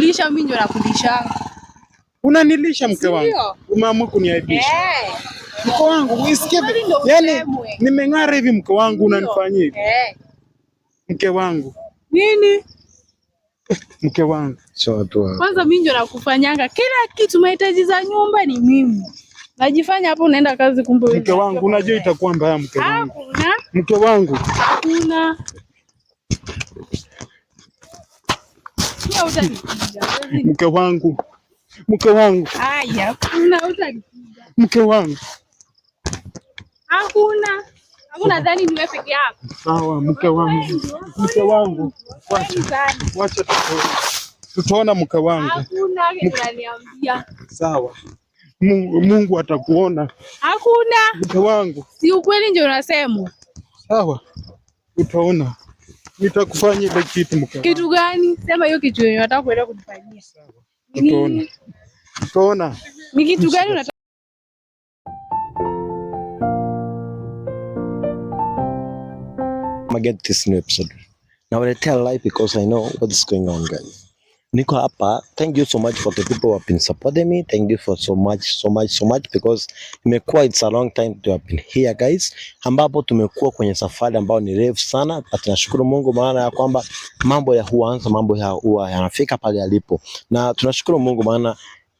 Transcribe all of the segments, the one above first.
kukulisha mimi ndio nakulisha. Unanilisha mke wangu. Umeamua kuniaibisha. Mke wangu, usikie. Yaani nimeng'ara hivi mke wangu unanifanyia hivi. Mke wangu. Nini? Mke wangu. Sio tu. Kwanza mimi ndio nakufanyanga kila kitu, mahitaji za nyumba ni mimi. Najifanya hapo unaenda kazi kumbe wewe. Mke wangu, unajua itakuwa mbaya mke wangu. Hakuna. Mke wangu. Hakuna. Mke wangu. Mke wangu. Haya, kuna utanipiga. Mke wangu. Hakuna. Hakuna dhani ni wewe peke yako. Sawa, mke wangu. Mke wangu. Wacha tutaona mke wangu. Hakuna unaniambia. Sawa. Mungu atakuona. Hakuna. Mke wangu. Si ukweli ndio unasema. Sawa. Utaona. Nitakufanyia ile kitu mke wangu. Kitu gani? Sema hiyo kitu yenye unataka kuenda kunifanyia. Sawa. Utaona. Utaona. Ni kitu gani unataka? I get this new episode. Now I tell live because I know what is going on, guys. Niko hapa. Thank you so much for the people who have been supporting me. Thank you for so much because imekuwa it's a long time to have been here, guys. Ambapo tumekuwa kwenye safari ambayo ni refu sana. Tunashukuru Mungu maana ya kwamba mambo ya huanza, mambo ya huwa yanafika pale yalipo. Na tunashukuru Mungu maana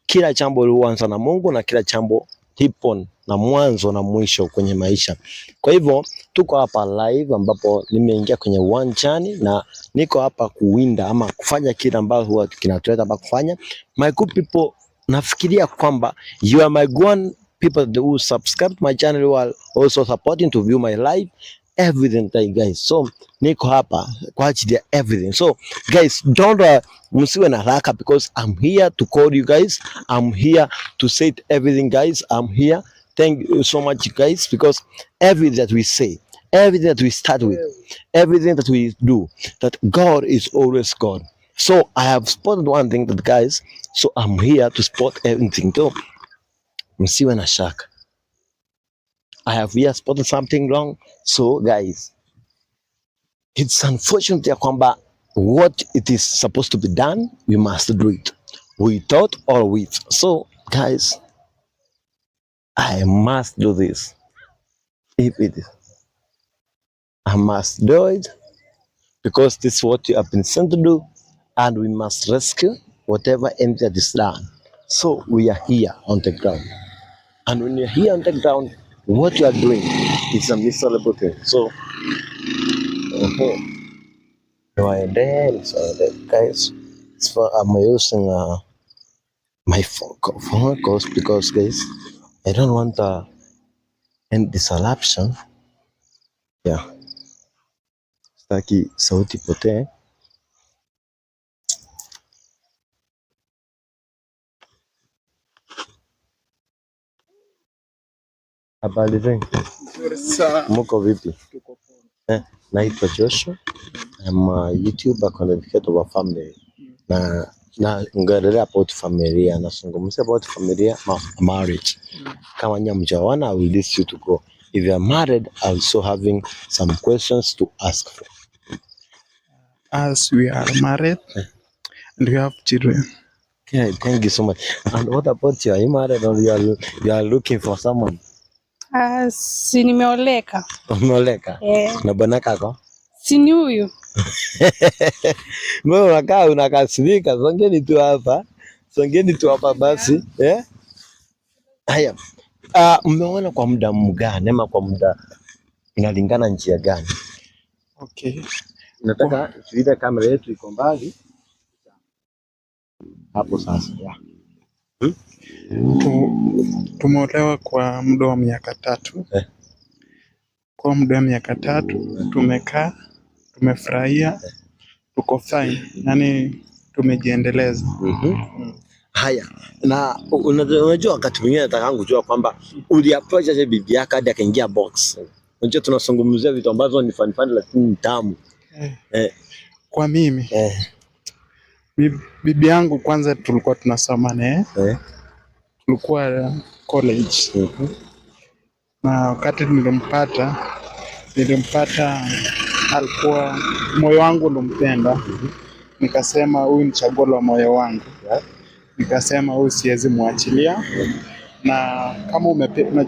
kila jambo huanza na Mungu na kila jambo lipo na mwanzo na mwisho kwenye maisha. Kwa hivyo tuko hapa live ambapo nimeingia kwenye uwanjani na niko hapa kuwinda ama kufanya kile ambacho huwa kinatuleta hapa kufanya. My good people, nafikiria kwamba you are my one people who subscribe to my channel, who are also supporting to view my live everything day, guys. So niko hapa kwa ajili ya everything. So guys, don't msiwe na haraka because I'm here to call you guys. I'm here to say everything, guys. I'm here. Thank you so much, guys, because everything that we say, everything that we start with, everything that we do, that God is always God. So I have spotted one thing that, guys, so I'm here to spot everything. So msiwe na shaka. I have here spotted something wrong. So guys, it's unfortunate ya kwamba what it is supposed to be done, we must do it. We thought or with. So guys, I must do this. If it is, I must do it because this is what you have been sent to do, and we must rescue whatever entity that is done. So we are here on the ground, and when you're here on the ground, what you are doing is a miserable thing. So, guys, I'm using my phone calls because, guys, I don't want any disruption. Yeah. Sitaki sauti potee. Habari zenu? Muko vipi? Naitwa Joshua. I'm a YouTuber content of a family. Na ngelelea about familia, nasungumzia about familia, marriage. Kama nyinyi mjawana, I will leave you to go. If you are married, I'm also having some questions to ask for. As we are married and we have children. Okay, thank you so much. And what about you? Are you married or you are looking for someone? Si nimeoleka. Umeoleka? Na bwana kako? Si ni huyu. Wewe unakasirika, songeni tu hapa basi. Haya. Mmeona kwa muda mgani ama kwa muda inalingana njia gani? Okay. Nataka vile kamera yetu iko mbali. Hapo sasa. Tumeolewa kwa muda wa miaka 3. Kwa muda wa miaka 3 tumekaa, tumefurahia, tuko fine. Yaani tumejiendeleza. Haya, na unajua wakati mwingine nataka kujua kwamba uliapproach aje bibi yako hadi akaingia box. Unajua tunazungumzia vitu ambazo ni fun lakini ni tamu. Kwa mimi bibi yangu kwanza tulikuwa tunasoma naye. Tulikuwa college. Na wakati nilimpata alikuwa moyo wangu ulimpenda. nikasema huyu ni chaguo la moyo wangu. Nikasema huyu siwezi muachilia, na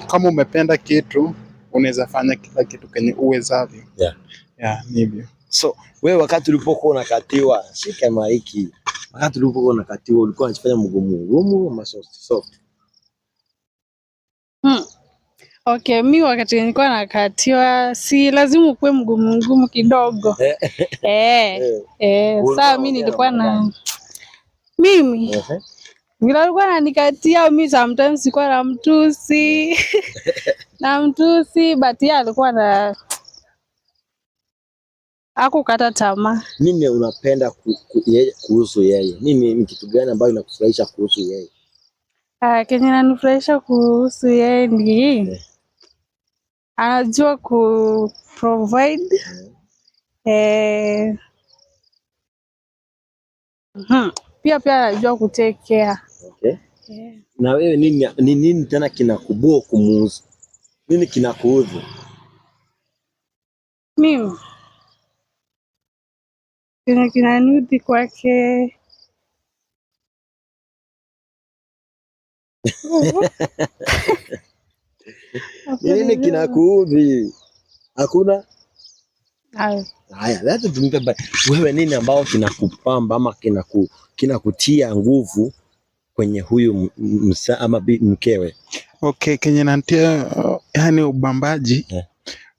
kama umependa kitu unaweza fanya kila kitu kenye uwezavyo. Ndivyo. So wewe wakati ulipokuwa unakatiwa, shika maiki. Wakati ulipokuwa unakatiwa ulikuwa unafanya mgumu ama soft? Okay, mi wakati nilikuwa nakatiwa si lazima ukuwe mgumu kidogo. Saa mi nilikuwa na mimi vile alikuwa ananikatia mi sometimes sikuwa na mtusi but yeye alikuwa na hakukata tamaa. Nini unapenda kuhusu yeye? Nini ni kitu gani ambayo inakufurahisha kuhusu yeye? Kenye inanifurahisha kuhusu yeye ni anajua ku provide. Pia anajua ku take care. Okay. Na wewe nini tena kinakubua kumuhusu? Nini kinakuudhi? Mimi kinaniudhi kwake nini kinakuudhi? Hakuna? Haya, leta tumpe. Wewe nini ambao kinakupamba ama kinakutia nguvu kwenye huyu ama mkewe? Okay, kenye natia yani ubambaji.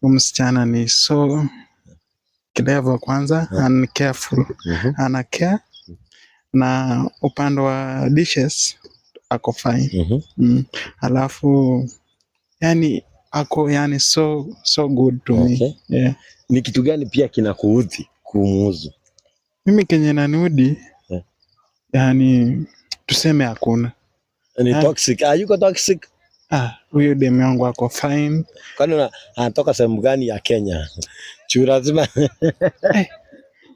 Msichana ni so kidevo kwanza, and careful. Ana care, na upande wa dishes ako fine. Alafu yani ako yani so good to me. Ni kitu gani pia kinakuudhi kumuhusu? Mimi kenye naniudhi yani tuseme hakuna. Ni toxic. Yuko toxic? Huyo demu yangu ako fine. Kwani anatoka sehemu gani ya Kenya? Lazima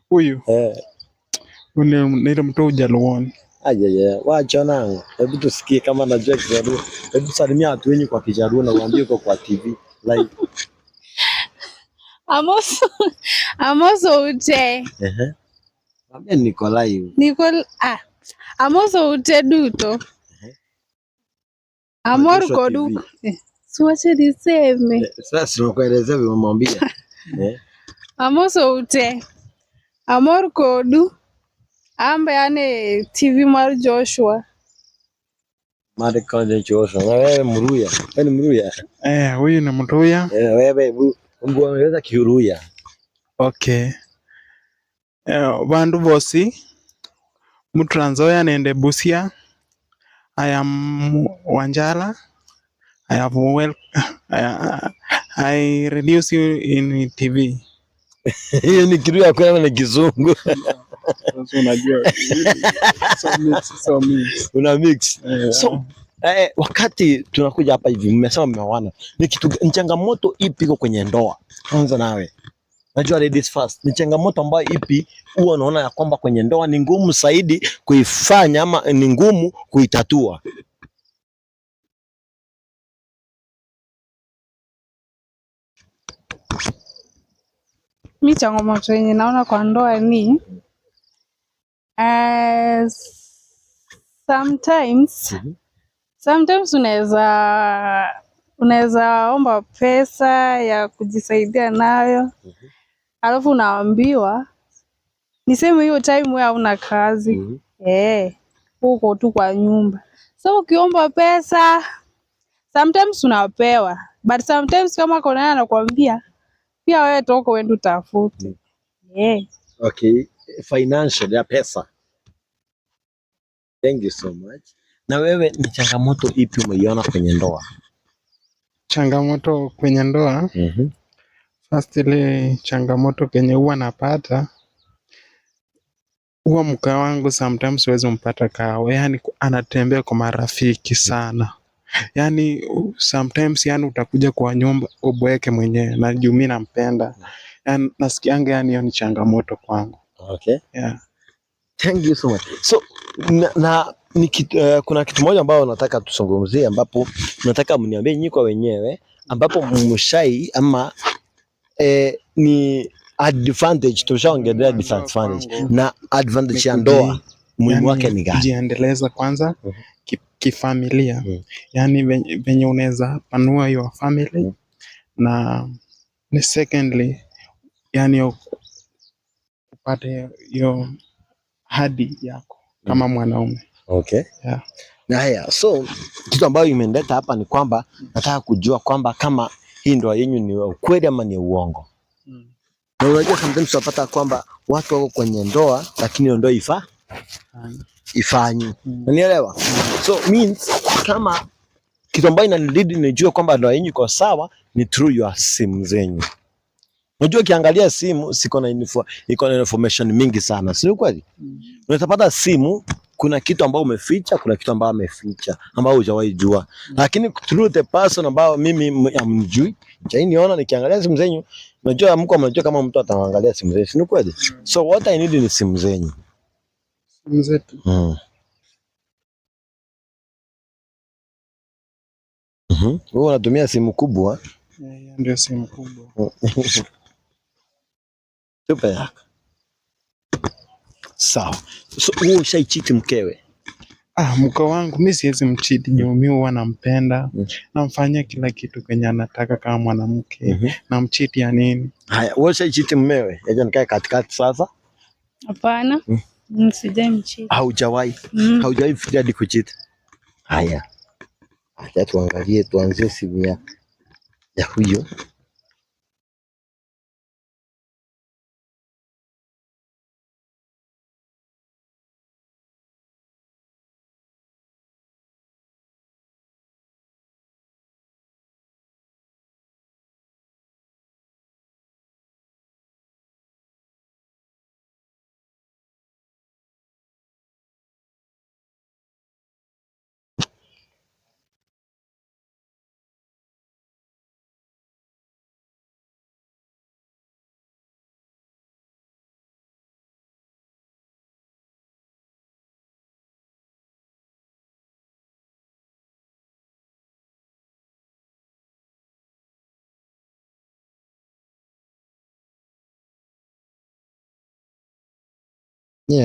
huyu nile mtu Ujaluoni. Wacha nangu. Hebu tusikie kama anajua Kijaluo. Hebu salimia watu wengi kwa Kijaluo na uambie uko kwa TV live. Amoso ute. Mimi niko live. Amoso ute duto. Amor kodu. Siwache niseme. Sasa nakuelezea vile umemwambia. Amoso ute. Amor kodu. Ambe ane TV mar Joshua. Made konje Joshua. Na wewe Mruya. Wewe ni Mruya? Huyu ni Mruya. Wewe Mungu ameweza Kiruya. Okay. Bandu bosi mu Trans Nzoia nende Busia. I am Wanjala. I reduce you in TV. Hiyo ni Kiruya kwa na Kizungu. Unajua. Una mix. So wakati tunakuja hapa hivi mmesema mmeoana. Ni changamoto ipi iko kwenye ndoa? Anza nawe. Najua ladies first. Ni changamoto ambayo ipi huwa unaona ya kwamba kwenye ndoa ni ngumu zaidi kuifanya ama ni ngumu kuitatua? Mi changamoto yenye naona kwa ndoa ni sometimes unaweza omba pesa ya kujisaidia nayo, alafu unaambiwa niseme hiyo time wewe hauna kazi. Uko tu kwa nyumba. So ukiomba pesa sometimes unapewa, but sometimes kama kuna anakuambia pia wewe toka uende utafute. Okay, financial ya pesa. Thank you so much. Na wewe ni changamoto ipi umeiona kwenye ndoa? Changamoto kwenye ndoa? First ile changamoto kenye huwa napata, huwa mke wangu sometimes huwezi mpata kao, yani anatembea kwa marafiki sana. Yani sometimes utakuja kwa nyumba uboeke mwenyewe, na juu mimi nampenda. Yani nasikianga hiyo ni changamoto kwangu. Okay. Thank you so much. So kuna kitu moja ambayo nataka tusongomzie, ambapo nataka mniambie nyinyi kwa wenyewe, ambapo mshai ama ni advantage, tushaongelea disadvantage na advantage ya ndoa muhimu wake ni gani? Kujiendeleza kwanza kifamilia. Yani venye unaweza panua your family na ni secondly yani upate hiyo hadi yako kama mwanaume. Okay. Yeah. Na haya, so kitu ambayo imenileta hapa ni kwamba nataka kujua kwamba kama hii ndoa yenu ni ukweli ama ni uongo. Na unajua sometimes tunapata kwamba watu wako kwenye ndoa lakini ndoa ifanywe. Unanielewa? So means kama kitu ambayo inanilidi nijue kwamba ndoa yenu iko sawa ni through your simu zenyu. Unajua kiangalia simu iko na information mingi sana. Sio kweli? Unatapata simu kuna kitu ambao umeficha, kuna kitu ambao ameficha ambao hujawahi jua. Lakini through the person ambao mimi amjui, niona nikiangalia simu zenyu, unajua mnajua kama mtu ataangalia simu zenyu, si kweli? So what I need ni simu zenyu. Simu zetu. Wewe unatumia simu kubwa? Ndio simu kubwa. Super. Sawa. So wewe ushaichiti mkewe? Mke wangu mimi siwezi mchiti, mimi huwa nampenda. Namfanyia kila kitu kwenye anataka kama mwanamke. Namchiti ya nini? Haya, wewe ushaichiti mmewe? Aje nikae katikati sasa? Hapana. Sijamchiti. Haujawahi? Haujawahi fikiria hadi kuchiti? Haya. Acha tuangalie, tuanzie simu ya huyo.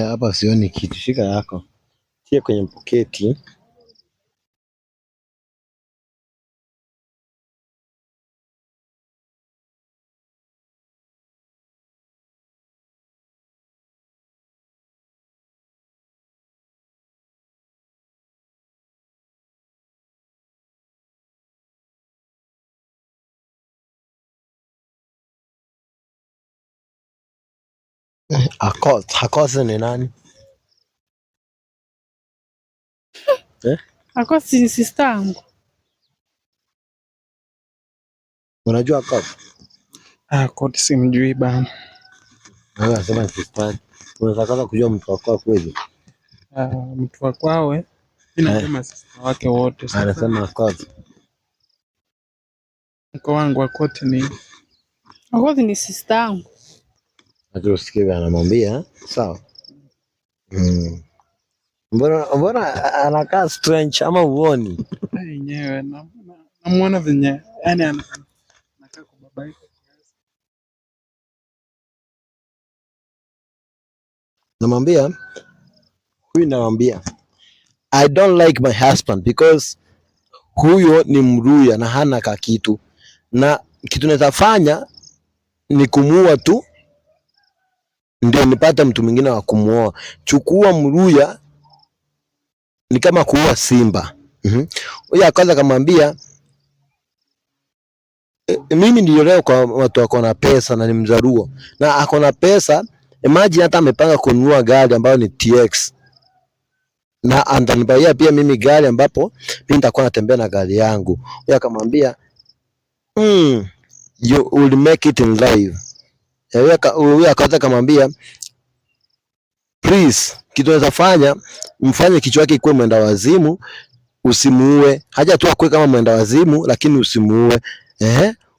Hapa sioni kitu, shika yako. Tia kwenye poketi. Akose ni nani? Akose ni sister yangu. Unajua Akose? Akose simjui bana. Wewe unasema sister. Unataka kujua mtu wako kweli? Mtu wako wewe? Ninasema sister wake wote. Anasema Akose. Mke wangu Akose ni sister yangu. Acha usikie anamwambia, sawa? Mbona anakaa strange ama uoni? Yenyewe namuona venye yani anakaa kubabaika kiasi. Namwambia I don't like my husband because huyo ni Mluya na hana kakitu, na kitu nawezafanya ni kumuua tu ndio nipate mtu mwingine wa kumuoa. Chukua Mluya ni kama kuua simba. Huyo akaanza kumwambia mimi niliolewa kwa watu wako na pesa na ni Mjaluo na ako na pesa. Imagine hata amepanga kununua gari ambayo ni TX na andanibaia pia mimi gari ambapo mimi nitakuwa natembea na gari yangu. Huyo akamwambia you will make it in life. Huyo akaanza kumwambia please, kitu unachofanya mfanye kichwa yake ikuwe mwenda wazimu, usimuue. Haja tu akue kama mwenda wazimu lakini usimuue.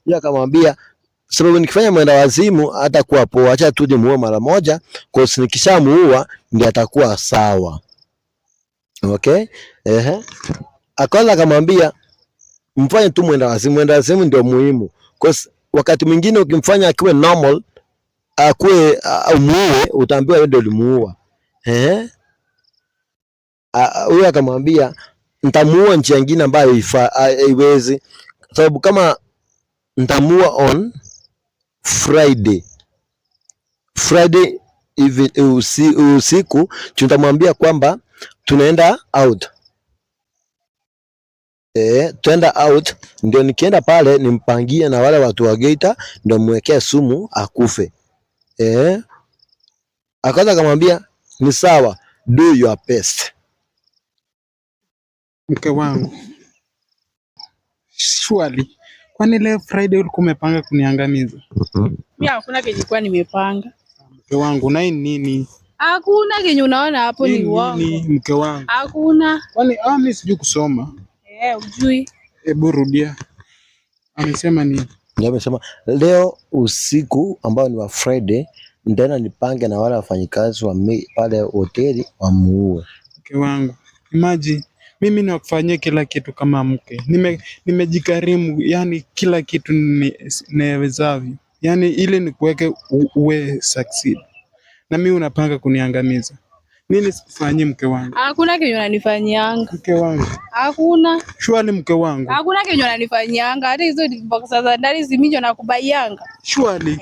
Huyo akamwambia sababu nikifanya mwenda wazimu hata kuwa poa, acha tu nimuue mara moja, kwa sababu nikishamuua ndiye atakuwa sawa. Okay? Akaanza akamwambia mfanye tu mwenda wazimu ndio muhimu. Kwa wakati mwingine ukimfanya akiwe normal akue umuue, utaambiwa wewe ndio ulimuua. Huyo akamwambia nitamuua njia nyingine ambayo haiwezi, sababu kama nitamuua on Friday hivi usiku, tutamwambia kwamba tunaenda out. Tuenda out, ndio nikienda pale nimpangie na wale watu wa Geita, ndio mwekea sumu akufe. Akaanza akamwambia ni sawa, do your best. Mke wangu, swali, kwani leo Friday ulikuwa umepanga kuniangamiza? Mimi hakuna kenye nilikuwa nimepanga. Mke wangu, na nini? Hakuna kenye unaona hapo ni uongo. Nini mke wangu? Hakuna. Kwani mimi sijui kusoma. Ujui. Hebu rudia. Amesema nini? Ndio amesema leo usiku ambao ni wa Friday ndena nipange na wale wafanyikazi wa pale hoteli wamuue. Mke wangu, imagine mimi nakufanyia kila kitu kama mke. Nimejikarimu, yani kila kitu niwezavyo. Yani ile ni kuweke uwe succeed. Na mimi unapanga kuniangamiza. Nini sikufanyie mke wangu? Hakuna kenye unanifanyianga. Mke wangu. Hakuna. Shwali mke wangu. Hakuna kenye unanifanyianga. Hata hizo box za ndani siminyo nakubaianga. Shwali.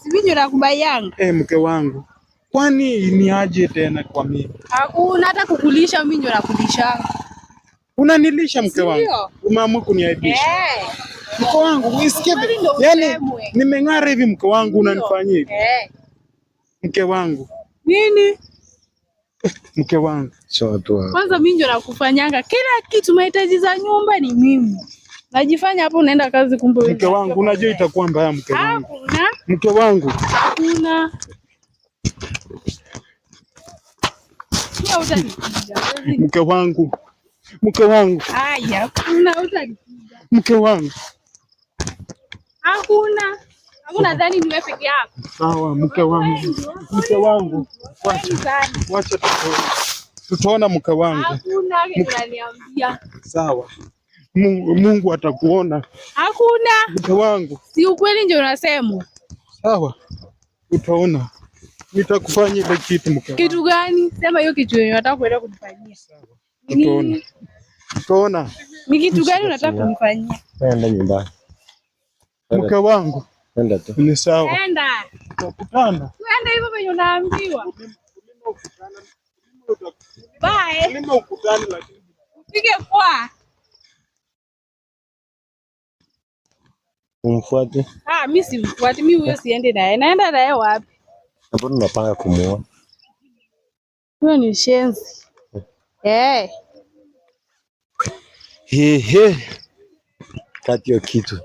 Siminyo nakubaianga. Mke wangu. Kwani ni aje tena kwa mimi? Hakuna, hata kukulisha mimi ndio nakulishanga. Unanilisha mke wangu. Umeamua kuniaibisha. Mke wangu, unisikie? Yaani nimeng'ara hivi mke wangu unanifanyia hivi. Mke wangu. Nini? Mke wangu. Kwanza mimi ndio nakufanyanga kila kitu, mahitaji za nyumba ni mimi. Najifanya hapo unaenda kazi kumbe wewe. Mke wangu, unajua itakuwa mbaya mke wangu. Hakuna. Mke wangu. Hakuna. Mke wangu. Mke wangu. Haya, hakuna utanipiga. Mke wangu. Hakuna. Hakuna, dhani ni wewe peke yako. Sawa, mke wangu. Mke wangu. Wacha tutaona mke wangu. Hakuna unaniambia. Sawa. Mungu atakuona. Hakuna. Mke wangu. Si ukweli ndio unasema. Sawa. Utaona. Nitakufanyia ile kitu mke wangu. Kitu gani? Sema hiyo kitu yenye unataka kwenda kunifanyia. Sawa. Utaona. Utaona. Ni kitu gani unataka kunifanyia? Nenda nyumbani. Mke wangu. Nenda tu. Ni sawa. Nenda. Tutakutana. Nenda hivyo venye unaambiwa. Bye. Lima ukutani lakini. Upige kwa. Umfuate? Mimi simfuati, mimi huyo siende naye. Naenda naye wapi? Hapo tunapanga kumuoa. Huyo ni shenzi. Kati ya kitu.